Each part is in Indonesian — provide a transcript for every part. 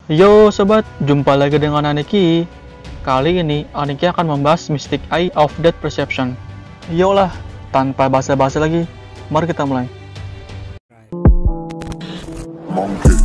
Yo sobat, jumpa lagi dengan Aniki. Kali ini Aniki akan membahas Mystic Eye of Depth Perception. Yolah, tanpa basa-basi lagi, mari kita mulai. Monkey.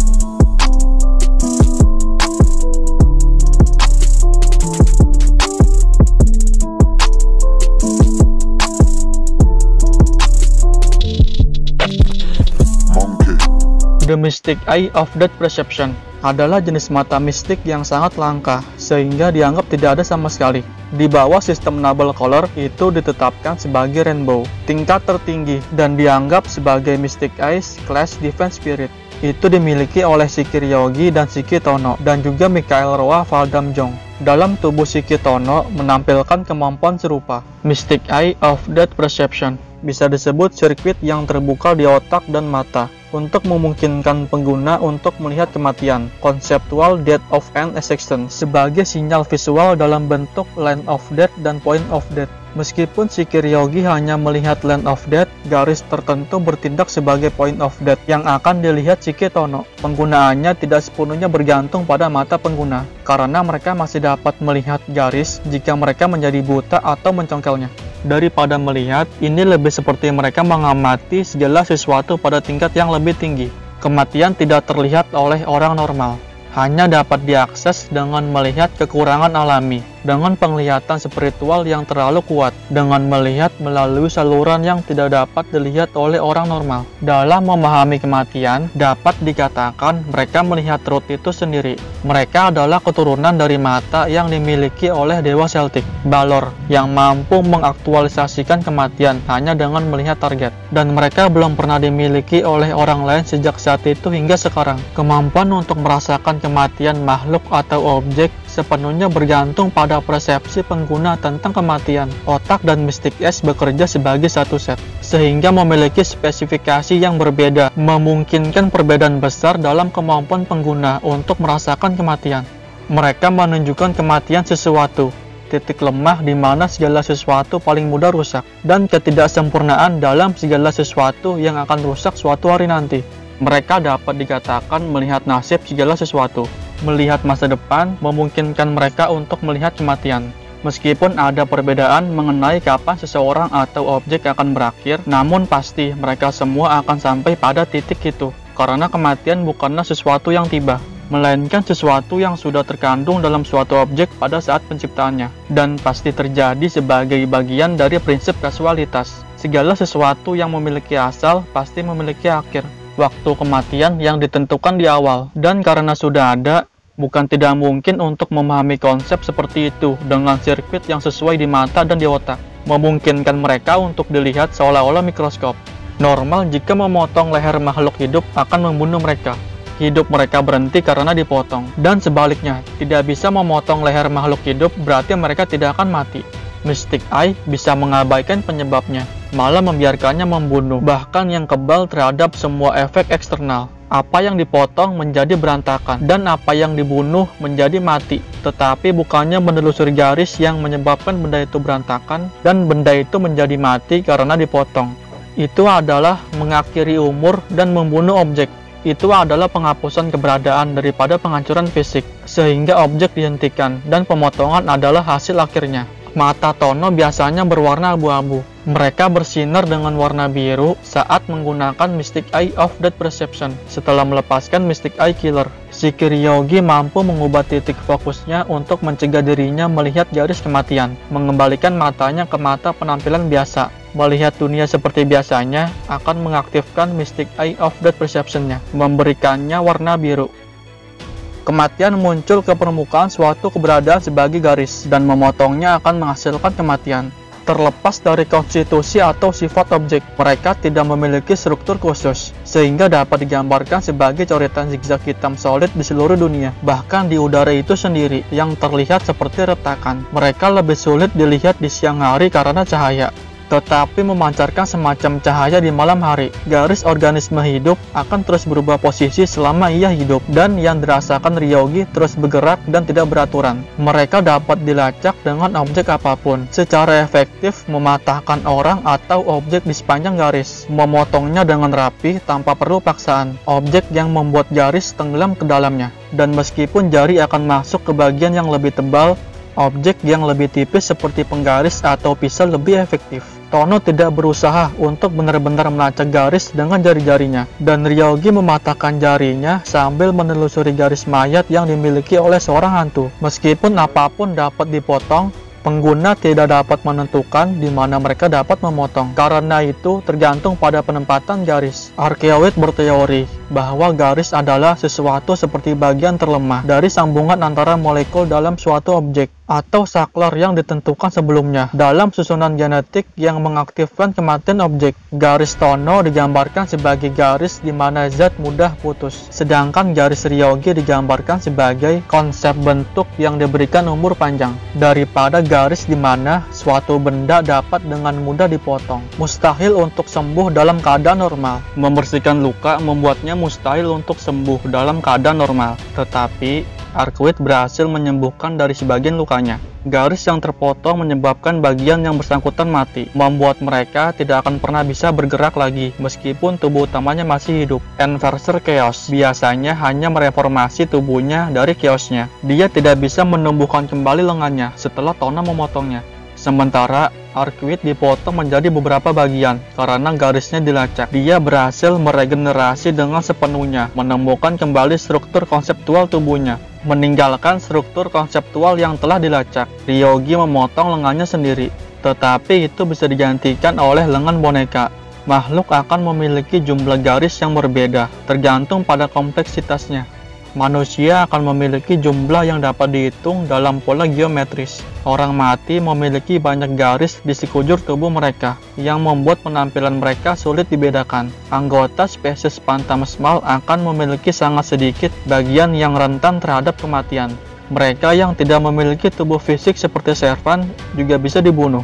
The Mystic Eye of Depth Perception adalah jenis mata mistik yang sangat langka, sehingga dianggap tidak ada sama sekali. Di bawah sistem Nabel Color itu ditetapkan sebagai rainbow, tingkat tertinggi, dan dianggap sebagai Mystic Eyes Class Defense Spirit. Itu dimiliki oleh Shiki Ryogi dan Shiki Tono, dan juga Mikhail Roa Valdamjong. Dalam tubuh Shiki Tono menampilkan kemampuan serupa, Mystic Eye of Depth Perception. Bisa disebut sirkuit yang terbuka di otak dan mata untuk memungkinkan pengguna untuk melihat kematian, konseptual death of an existence, sebagai sinyal visual dalam bentuk line of death dan point of death. Meskipun Shiki Ryogi hanya melihat line of death, garis tertentu bertindak sebagai point of death yang akan dilihat Shiki Tono. Penggunaannya tidak sepenuhnya bergantung pada mata pengguna, karena mereka masih dapat melihat garis jika mereka menjadi buta atau mencongkelnya. Daripada melihat, ini lebih seperti mereka mengamati segala sesuatu pada tingkat yang lebih tinggi. Kematian tidak terlihat oleh orang normal, hanya dapat diakses dengan melihat kekurangan alami, dengan penglihatan spiritual yang terlalu kuat, dengan melihat melalui saluran yang tidak dapat dilihat oleh orang normal. Dalam memahami kematian, dapat dikatakan mereka melihat truth itu sendiri. Mereka adalah keturunan dari mata yang dimiliki oleh Dewa Celtic, Balor, yang mampu mengaktualisasikan kematian hanya dengan melihat target. Dan mereka belum pernah dimiliki oleh orang lain sejak saat itu hingga sekarang. Kemampuan untuk merasakan kematian makhluk atau objek sepenuhnya bergantung pada persepsi pengguna tentang kematian. Otak dan Mystic Eyes bekerja sebagai satu set, sehingga memiliki spesifikasi yang berbeda, memungkinkan perbedaan besar dalam kemampuan pengguna untuk merasakan kematian. Mereka menunjukkan kematian sesuatu, titik lemah di mana segala sesuatu paling mudah rusak, dan ketidaksempurnaan dalam segala sesuatu yang akan rusak suatu hari nanti. Mereka dapat dikatakan melihat nasib segala sesuatu. Melihat masa depan memungkinkan mereka untuk melihat kematian. Meskipun ada perbedaan mengenai kapan seseorang atau objek akan berakhir, namun pasti mereka semua akan sampai pada titik itu. Karena kematian bukanlah sesuatu yang tiba, melainkan sesuatu yang sudah terkandung dalam suatu objek pada saat penciptaannya, dan pasti terjadi sebagai bagian dari prinsip kasualitas. Segala sesuatu yang memiliki asal pasti memiliki akhir, waktu kematian yang ditentukan di awal. Dan karena sudah ada, bukan tidak mungkin untuk memahami konsep seperti itu dengan sirkuit yang sesuai di mata dan di otak, memungkinkan mereka untuk dilihat seolah-olah mikroskop. Normal jika memotong leher makhluk hidup akan membunuh mereka. Hidup mereka berhenti karena dipotong. Dan sebaliknya, tidak bisa memotong leher makhluk hidup berarti mereka tidak akan mati. Mystic Eye bisa mengabaikan penyebabnya, malah membiarkannya membunuh, bahkan yang kebal terhadap semua efek eksternal. Apa yang dipotong menjadi berantakan, dan apa yang dibunuh menjadi mati. Tetapi bukannya menelusuri garis yang menyebabkan benda itu berantakan, dan benda itu menjadi mati karena dipotong. Itu adalah mengakhiri umur dan membunuh objek. Itu adalah penghapusan keberadaan daripada penghancuran fisik, sehingga objek dihentikan, dan pemotongan adalah hasil akhirnya. Mata Tono biasanya berwarna abu-abu. Mereka bersinar dengan warna biru saat menggunakan Mystic Eye of Depth Perception. Setelah melepaskan Mystic Eye Killer, Shiki Ryogi mampu mengubah titik fokusnya untuk mencegah dirinya melihat garis kematian, mengembalikan matanya ke mata penampilan biasa. Melihat dunia seperti biasanya akan mengaktifkan Mystic Eye of Depth Perception-nya, memberikannya warna biru. Kematian muncul ke permukaan suatu keberadaan sebagai garis, dan memotongnya akan menghasilkan kematian. Terlepas dari konstitusi atau sifat objek, mereka tidak memiliki struktur khusus, sehingga dapat digambarkan sebagai coretan zigzag hitam solid di seluruh dunia. Bahkan di udara itu sendiri, yang terlihat seperti retakan. Mereka lebih sulit dilihat di siang hari karena cahaya. tetapi memancarkan semacam cahaya di malam hari. Garis organisme hidup akan terus berubah posisi selama ia hidup, dan yang dirasakan Ryogi terus bergerak dan tidak beraturan. Mereka dapat dilacak dengan objek apapun, secara efektif mematahkan orang atau objek di sepanjang garis, memotongnya dengan rapi tanpa perlu paksaan. Objek yang membuat garis tenggelam ke dalamnya, dan meskipun jari akan masuk ke bagian yang lebih tebal, objek yang lebih tipis seperti penggaris atau pisau lebih efektif. Tono tidak berusaha untuk benar-benar melacak garis dengan jari-jarinya, dan Ryogi mematahkan jarinya sambil menelusuri garis mayat yang dimiliki oleh seorang hantu. Meskipun apapun dapat dipotong, pengguna tidak dapat menentukan di mana mereka dapat memotong. Karena itu tergantung pada penempatan garis. Arkeoid berteori bahwa garis adalah sesuatu seperti bagian terlemah dari sambungan antara molekul dalam suatu objek atau saklar yang ditentukan sebelumnya dalam susunan genetik yang mengaktifkan kematian objek. Garis Tono digambarkan sebagai garis di mana zat mudah putus, sedangkan garis Ryogi digambarkan sebagai konsep bentuk yang diberikan umur panjang daripada garis di mana suatu benda dapat dengan mudah dipotong. Mustahil untuk sembuh dalam keadaan normal. Membersihkan luka membuatnya mustahil untuk sembuh dalam keadaan normal, tetapi Arkeoid berhasil menyembuhkan dari sebagian lukanya. Garis yang terpotong menyebabkan bagian yang bersangkutan mati, membuat mereka tidak akan pernah bisa bergerak lagi meskipun tubuh utamanya masih hidup. Enforcer Chaos biasanya hanya mereformasi tubuhnya dari chaosnya. Dia tidak bisa menumbuhkan kembali lengannya setelah Tono memotongnya. Sementara Arkeoid dipotong menjadi beberapa bagian karena garisnya dilacak. Dia berhasil meregenerasi dengan sepenuhnya, menemukan kembali struktur konseptual tubuhnya, meninggalkan struktur konseptual yang telah dilacak. Ryogi memotong lengannya sendiri, tetapi itu bisa digantikan oleh lengan boneka. Makhluk akan memiliki jumlah garis yang berbeda, tergantung pada kompleksitasnya. Manusia akan memiliki jumlah yang dapat dihitung dalam pola geometris. Orang mati memiliki banyak garis di sekujur tubuh mereka, yang membuat penampilan mereka sulit dibedakan. Anggota spesies Phantasmal akan memiliki sangat sedikit bagian yang rentan terhadap kematian. Mereka yang tidak memiliki tubuh fisik seperti Servant juga bisa dibunuh.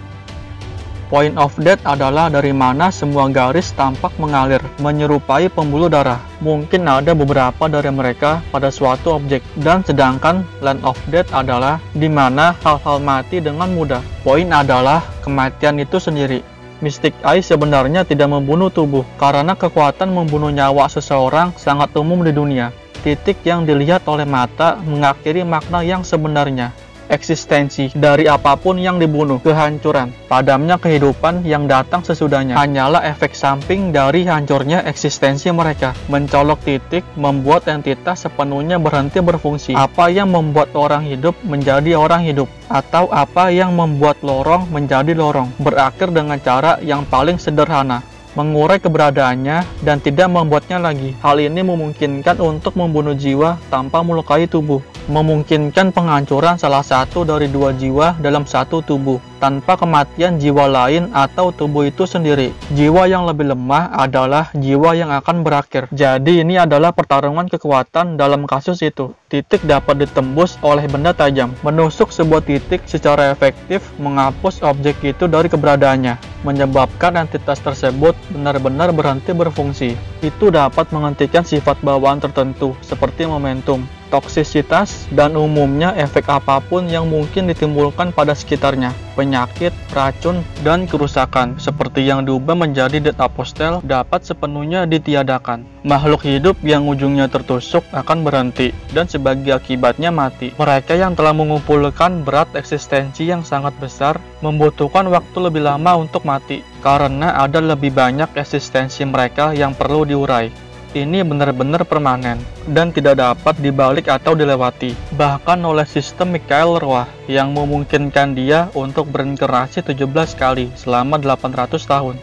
Point of Death adalah dari mana semua garis tampak mengalir, menyerupai pembuluh darah. Mungkin ada beberapa dari mereka pada suatu objek, dan sedangkan Land of Death adalah di mana hal-hal mati dengan mudah. Poin adalah kematian itu sendiri. Mystic Eye sebenarnya tidak membunuh tubuh, karena kekuatan membunuh nyawa seseorang sangat umum di dunia. Titik yang dilihat oleh mata mengakhiri makna yang sebenarnya. Eksistensi dari apapun yang dibunuh, kehancuran, padamnya kehidupan yang datang sesudahnya hanyalah efek samping dari hancurnya eksistensi mereka. Mencolok titik membuat entitas sepenuhnya berhenti berfungsi. Apa yang membuat orang hidup menjadi orang hidup, atau apa yang membuat lorong menjadi lorong, berakhir dengan cara yang paling sederhana, mengurai keberadaannya dan tidak membuatnya lagi. Hal ini memungkinkan untuk membunuh jiwa tanpa melukai tubuh, memungkinkan penghancuran salah satu dari dua jiwa dalam satu tubuh tanpa kematian jiwa lain atau tubuh itu sendiri. Jiwa yang lebih lemah adalah jiwa yang akan berakhir. Jadi ini adalah pertarungan kekuatan dalam kasus itu. Titik dapat ditembus oleh benda tajam. Menusuk sebuah titik secara efektif menghapus objek itu dari keberadaannya, menyebabkan entitas tersebut benar-benar berhenti berfungsi. Itu dapat menghentikan sifat bawaan tertentu seperti momentum, toksisitas, dan umumnya efek apapun yang mungkin ditimbulkan pada sekitarnya. Penyakit, racun, dan kerusakan seperti yang diubah menjadi Dead Apostle dapat sepenuhnya ditiadakan. Makhluk hidup yang ujungnya tertusuk akan berhenti dan sebagai akibatnya mati. Mereka yang telah mengumpulkan berat eksistensi yang sangat besar membutuhkan waktu lebih lama untuk mati karena ada lebih banyak eksistensi mereka yang perlu diurai. Ini benar-benar permanen dan tidak dapat dibalik atau dilewati, bahkan oleh sistem Michael Roa yang memungkinkan dia untuk berinkarnasi 17 kali selama 800 tahun.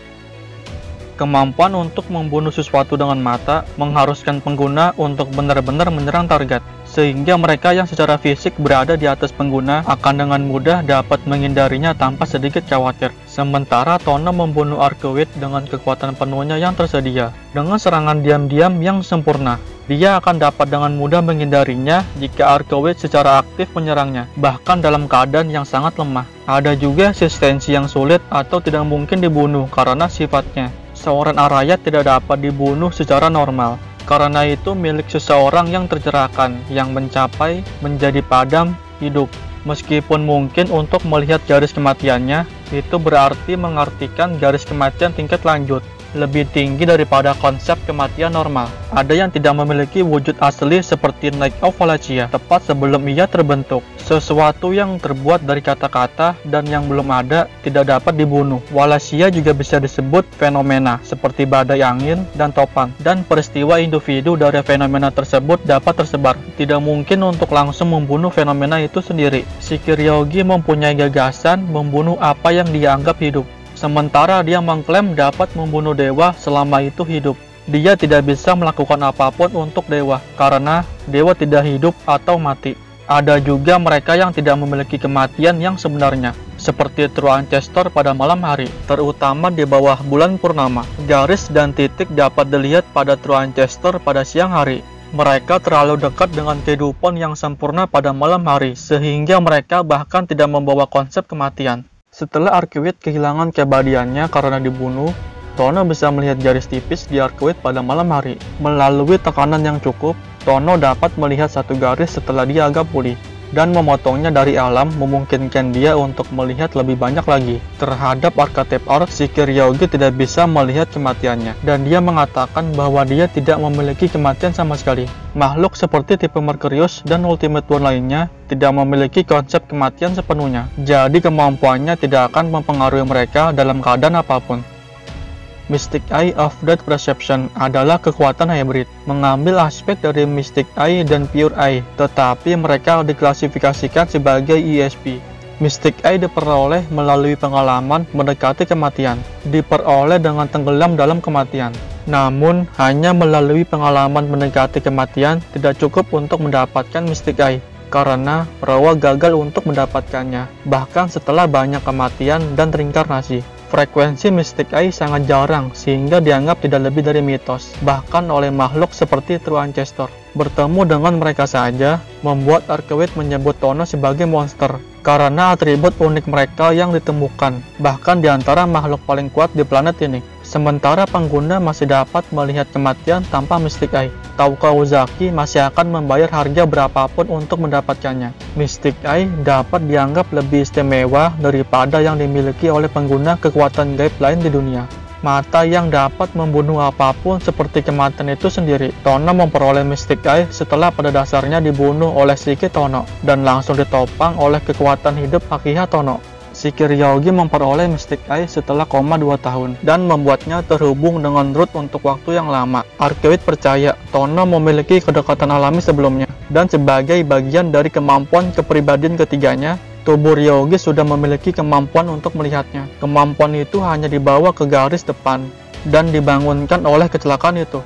Kemampuan untuk membunuh sesuatu dengan mata mengharuskan pengguna untuk benar-benar menyerang target. sehingga mereka yang secara fisik berada di atas pengguna akan dengan mudah dapat menghindarinya tanpa sedikit khawatir. Sementara Tono membunuh Arcueid dengan kekuatan penuhnya yang tersedia. Dengan serangan diam-diam yang sempurna, dia akan dapat dengan mudah menghindarinya jika Arcueid secara aktif menyerangnya, bahkan dalam keadaan yang sangat lemah. Ada juga eksistensi yang sulit atau tidak mungkin dibunuh karena sifatnya. Seorang Arayat tidak dapat dibunuh secara normal. Karena itu milik seseorang yang tercerahkan, yang mencapai menjadi padam hidup. Meskipun mungkin untuk melihat garis kematiannya, itu berarti mengartikan garis kematian tingkat lanjut, lebih tinggi daripada konsep kematian normal. Ada yang tidak memiliki wujud asli seperti Knight of Wallachia, tepat sebelum ia terbentuk. Sesuatu yang terbuat dari kata-kata dan yang belum ada tidak dapat dibunuh. Wallachia juga bisa disebut fenomena, seperti badai angin dan topan, dan peristiwa individu dari fenomena tersebut dapat tersebar. Tidak mungkin untuk langsung membunuh fenomena itu sendiri. Shiki Ryogi mempunyai gagasan membunuh apa yang dia anggap hidup. Sementara dia mengklaim dapat membunuh dewa selama itu hidup. Dia tidak bisa melakukan apapun untuk dewa, karena dewa tidak hidup atau mati. Ada juga mereka yang tidak memiliki kematian yang sebenarnya, seperti True Ancestor pada malam hari, terutama di bawah bulan purnama. Garis dan titik dapat dilihat pada True Ancestor pada siang hari. Mereka terlalu dekat dengan kehidupan yang sempurna pada malam hari, sehingga mereka bahkan tidak membawa konsep kematian. Setelah Arcueid kehilangan keabadiannya karena dibunuh, Tono bisa melihat garis tipis di Arcueid pada malam hari. Melalui tekanan yang cukup, Tono dapat melihat satu garis setelah dia agak pulih, dan memotongnya dari alam memungkinkan dia untuk melihat lebih banyak lagi. Terhadap Archetype Orc, Shiki Ryogi tidak bisa melihat kematiannya, dan dia mengatakan bahwa dia tidak memiliki kematian sama sekali. Makhluk seperti tipe Mercurius dan Ultimate One lainnya tidak memiliki konsep kematian sepenuhnya, jadi kemampuannya tidak akan mempengaruhi mereka dalam keadaan apapun. Mystic Eye of Death Perception adalah kekuatan hybrid, mengambil aspek dari Mystic Eye dan Pure Eye, tetapi mereka diklasifikasikan sebagai ESP. Mystic Eye diperoleh melalui pengalaman mendekati kematian, diperoleh dengan tenggelam dalam kematian. Namun, hanya melalui pengalaman mendekati kematian tidak cukup untuk mendapatkan Mystic Eye, karena Rawa gagal untuk mendapatkannya, bahkan setelah banyak kematian dan reinkarnasi. Frekuensi Mystic Eye sangat jarang sehingga dianggap tidak lebih dari mitos, bahkan oleh makhluk seperti True Ancestor. Bertemu dengan mereka saja membuat Arcueid menyebut Tono sebagai monster, karena atribut unik mereka yang ditemukan, bahkan di antara makhluk paling kuat di planet ini. Sementara pengguna masih dapat melihat kematian tanpa Mystic Eye, Taoka Ozaki masih akan membayar harga berapapun untuk mendapatkannya. Mystic Eye dapat dianggap lebih istimewa daripada yang dimiliki oleh pengguna kekuatan gaib lain di dunia. Mata yang dapat membunuh apapun seperti kematian itu sendiri. Tono memperoleh Mystic Eye setelah pada dasarnya dibunuh oleh Shiki Tono dan langsung ditopang oleh kekuatan hidup Akiha Tono. Shiki Ryogi memperoleh Mystic Eye setelah koma 2 tahun dan membuatnya terhubung dengan Root untuk waktu yang lama. Arcueid percaya Tono memiliki kedekatan alami sebelumnya, dan sebagai bagian dari kemampuan kepribadian ketiganya, tubuh Ryogi sudah memiliki kemampuan untuk melihatnya. Kemampuan itu hanya dibawa ke garis depan dan dibangunkan oleh kecelakaan itu.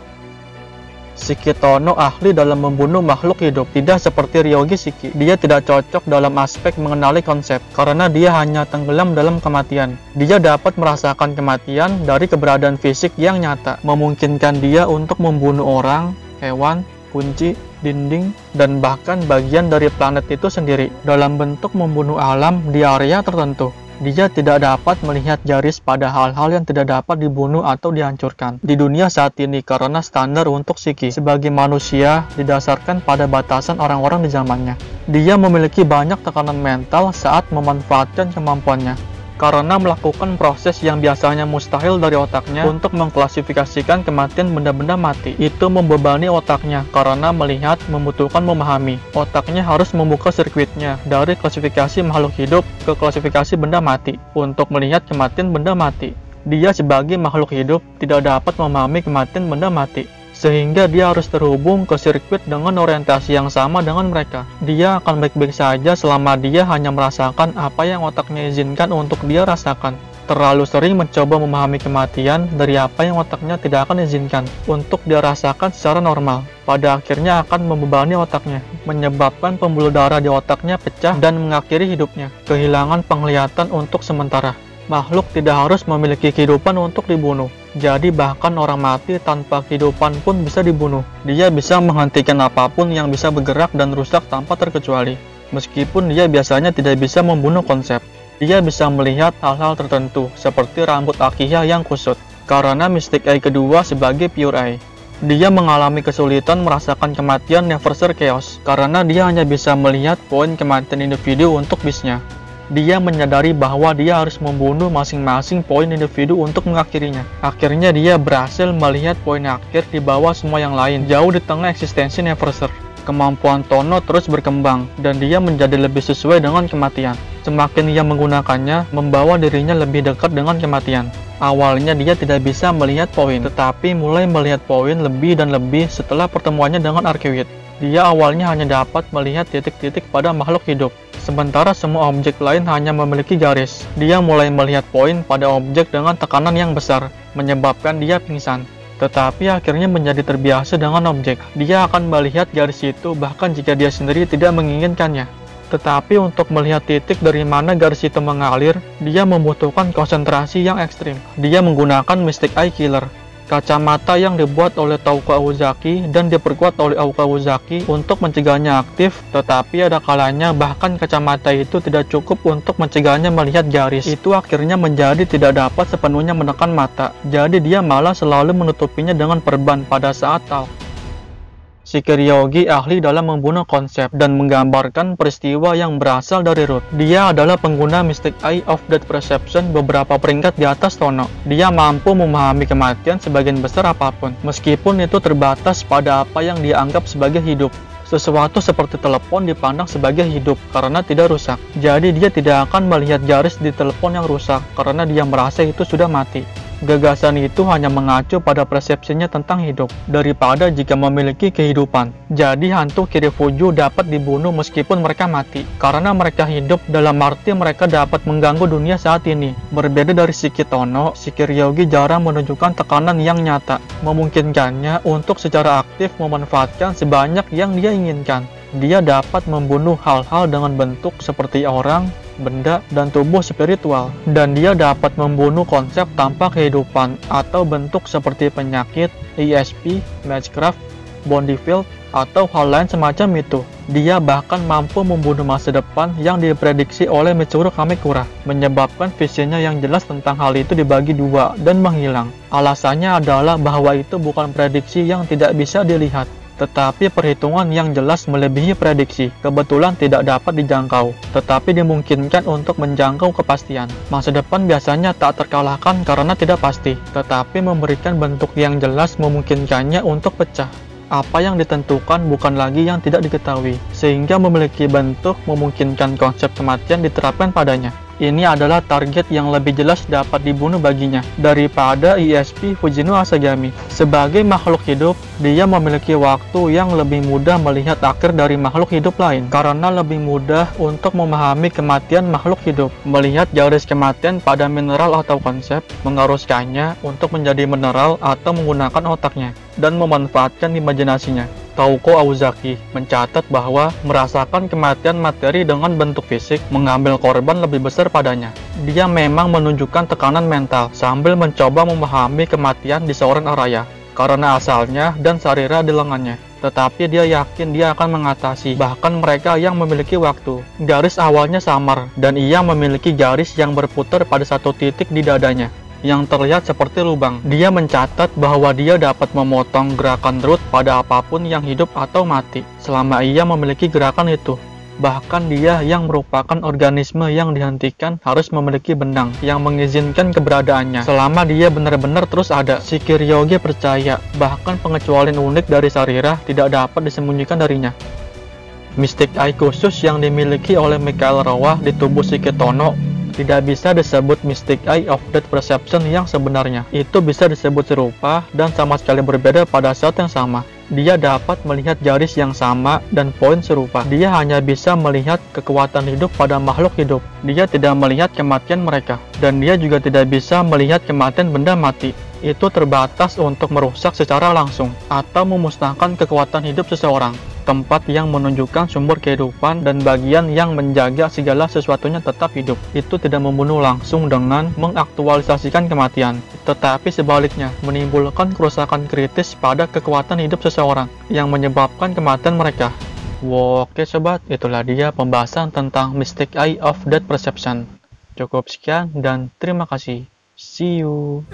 Shiki Tono ahli dalam membunuh makhluk hidup, tidak seperti Ryogi Shiki. Dia tidak cocok dalam aspek mengenali konsep, karena dia hanya tenggelam dalam kematian. Dia dapat merasakan kematian dari keberadaan fisik yang nyata, memungkinkan dia untuk membunuh orang, hewan, kunci, dinding, dan bahkan bagian dari planet itu sendiri, dalam bentuk membunuh alam di area tertentu. Dia tidak dapat melihat garis pada hal-hal yang tidak dapat dibunuh atau dihancurkan di dunia saat ini, karena standar untuk Shiki sebagai manusia didasarkan pada batasan orang-orang di zamannya. Dia memiliki banyak tekanan mental saat memanfaatkan kemampuannya, karena melakukan proses yang biasanya mustahil dari otaknya untuk mengklasifikasikan kematian benda-benda mati. Itu membebani otaknya karena melihat membutuhkan memahami. Otaknya harus membuka sirkuitnya dari klasifikasi makhluk hidup ke klasifikasi benda mati untuk melihat kematian benda mati. Dia sebagai makhluk hidup tidak dapat memahami kematian benda mati, sehingga dia harus terhubung ke sirkuit dengan orientasi yang sama dengan mereka. Dia akan baik-baik saja selama dia hanya merasakan apa yang otaknya izinkan untuk dia rasakan. Terlalu sering mencoba memahami kematian dari apa yang otaknya tidak akan izinkan untuk dia rasakan secara normal. pada akhirnya akan membebani otaknya, menyebabkan pembuluh darah di otaknya pecah dan mengakhiri hidupnya. Kehilangan penglihatan untuk sementara. Makhluk tidak harus memiliki kehidupan untuk dibunuh. Jadi bahkan orang mati tanpa kehidupan pun bisa dibunuh. Dia bisa menghentikan apapun yang bisa bergerak dan rusak tanpa terkecuali. Meskipun dia biasanya tidak bisa membunuh konsep. Dia bisa melihat hal-hal tertentu, seperti rambut Akiha yang kusut. Karena Mystic Eye kedua sebagai Pure Eye. Dia mengalami kesulitan merasakan kematian Neverser Chaos, karena dia hanya bisa melihat poin kematian individu untuk bisnya. Dia menyadari bahwa dia harus membunuh masing-masing poin individu untuk mengakhirinya. Akhirnya dia berhasil melihat poin akhir di bawah semua yang lain, jauh di tengah eksistensi Neverser. Kemampuan Tono terus berkembang, dan dia menjadi lebih sesuai dengan kematian. Semakin ia menggunakannya, membawa dirinya lebih dekat dengan kematian. Awalnya dia tidak bisa melihat poin, tetapi mulai melihat poin lebih dan lebih setelah pertemuannya dengan Arcueid. Dia awalnya hanya dapat melihat titik-titik pada makhluk hidup, sementara semua objek lain hanya memiliki garis. Dia mulai melihat poin pada objek dengan tekanan yang besar, menyebabkan dia pingsan. Tetapi akhirnya menjadi terbiasa dengan objek. Dia akan melihat garis itu bahkan jika dia sendiri tidak menginginkannya. Tetapi untuk melihat titik dari mana garis itu mengalir, dia membutuhkan konsentrasi yang ekstrim. Dia menggunakan Mystic Eye Killer, kacamata yang dibuat oleh Tauko Aozaki dan diperkuat oleh Aoka Aozaki untuk mencegahnya aktif, tetapi ada kalanya bahkan kacamata itu tidak cukup untuk mencegahnya melihat garis. Itu akhirnya menjadi tidak dapat sepenuhnya menekan mata, jadi dia malah selalu menutupinya dengan perban pada saat tahu. Shikiryogi ahli dalam membunuh konsep dan menggambarkan peristiwa yang berasal dari root. Dia adalah pengguna Mystic Eye of Death Perception beberapa peringkat di atas Tono. Dia mampu memahami kematian sebagian besar apapun, meskipun itu terbatas pada apa yang dia anggap sebagai hidup. Sesuatu seperti telepon dipandang sebagai hidup karena tidak rusak. Jadi dia tidak akan melihat garis di telepon yang rusak karena dia merasa itu sudah mati. Gagasan itu hanya mengacu pada persepsinya tentang hidup, daripada jika memiliki kehidupan. Jadi hantu Kirifuju dapat dibunuh meskipun mereka mati, karena mereka hidup dalam arti mereka dapat mengganggu dunia saat ini. Berbeda dari Shikitono, Shikiryogi jarang menunjukkan tekanan yang nyata, memungkinkannya untuk secara aktif memanfaatkan sebanyak yang dia inginkan. Dia dapat membunuh hal-hal dengan bentuk seperti orang, benda, dan tubuh spiritual, dan dia dapat membunuh konsep tanpa kehidupan atau bentuk seperti penyakit, ESP, Magecraft, Bondifield, atau hal lain semacam itu. Dia bahkan mampu membunuh masa depan yang diprediksi oleh Mitsuru Kamikura, menyebabkan visinya yang jelas tentang hal itu dibagi dua dan menghilang. Alasannya adalah bahwa itu bukan prediksi yang tidak bisa dilihat, tetapi perhitungan yang jelas melebihi prediksi, kebetulan tidak dapat dijangkau, tetapi dimungkinkan untuk menjangkau kepastian. Masa depan biasanya tak terkalahkan karena tidak pasti, tetapi memberikan bentuk yang jelas memungkinkannya untuk pecah. Apa yang ditentukan bukan lagi yang tidak diketahui, sehingga memiliki bentuk memungkinkan konsep kematian diterapkan padanya. Ini adalah target yang lebih jelas dapat dibunuh baginya daripada ESP Fujino Asagami. Sebagai makhluk hidup, dia memiliki waktu yang lebih mudah melihat akhir dari makhluk hidup lain, karena lebih mudah untuk memahami kematian makhluk hidup, melihat garis kematian pada mineral atau konsep, mengaruskannya untuk menjadi mineral atau menggunakan otaknya, dan memanfaatkan imajinasinya. Tauko Aozaki mencatat bahwa merasakan kematian materi dengan bentuk fisik mengambil korban lebih besar padanya. Dia memang menunjukkan tekanan mental sambil mencoba memahami kematian di seorang Araya karena asalnya dan sarira di lengannya. Tetapi dia yakin dia akan mengatasi bahkan mereka yang memiliki waktu. Garis awalnya samar dan ia memiliki garis yang berputar pada satu titik di dadanya yang terlihat seperti lubang. Dia mencatat bahwa dia dapat memotong gerakan root pada apapun yang hidup atau mati, selama ia memiliki gerakan itu. Bahkan dia yang merupakan organisme yang dihentikan harus memiliki benang yang mengizinkan keberadaannya, selama dia benar-benar terus ada. Shikiryogi percaya, bahkan pengecualian unik dari sarira tidak dapat disembunyikan darinya. Mystic Eye khusus yang dimiliki oleh Michael Roa di tubuh Shikitono tidak bisa disebut Mystic Eye of Death Perception yang sebenarnya. Itu bisa disebut serupa dan sama sekali berbeda pada saat yang sama. Dia dapat melihat garis yang sama dan poin serupa. Dia hanya bisa melihat kekuatan hidup pada makhluk hidup. Dia tidak melihat kematian mereka. Dan dia juga tidak bisa melihat kematian benda mati. itu terbatas untuk merusak secara langsung atau memusnahkan kekuatan hidup seseorang, tempat yang menunjukkan sumber kehidupan dan bagian yang menjaga segala sesuatunya tetap hidup. Itu tidak membunuh langsung dengan mengaktualisasikan kematian, tetapi sebaliknya menimbulkan kerusakan kritis pada kekuatan hidup seseorang yang menyebabkan kematian mereka. Oke sobat, itulah dia pembahasan tentang Mystic Eye of Death Perception. Cukup sekian dan terima kasih. See you.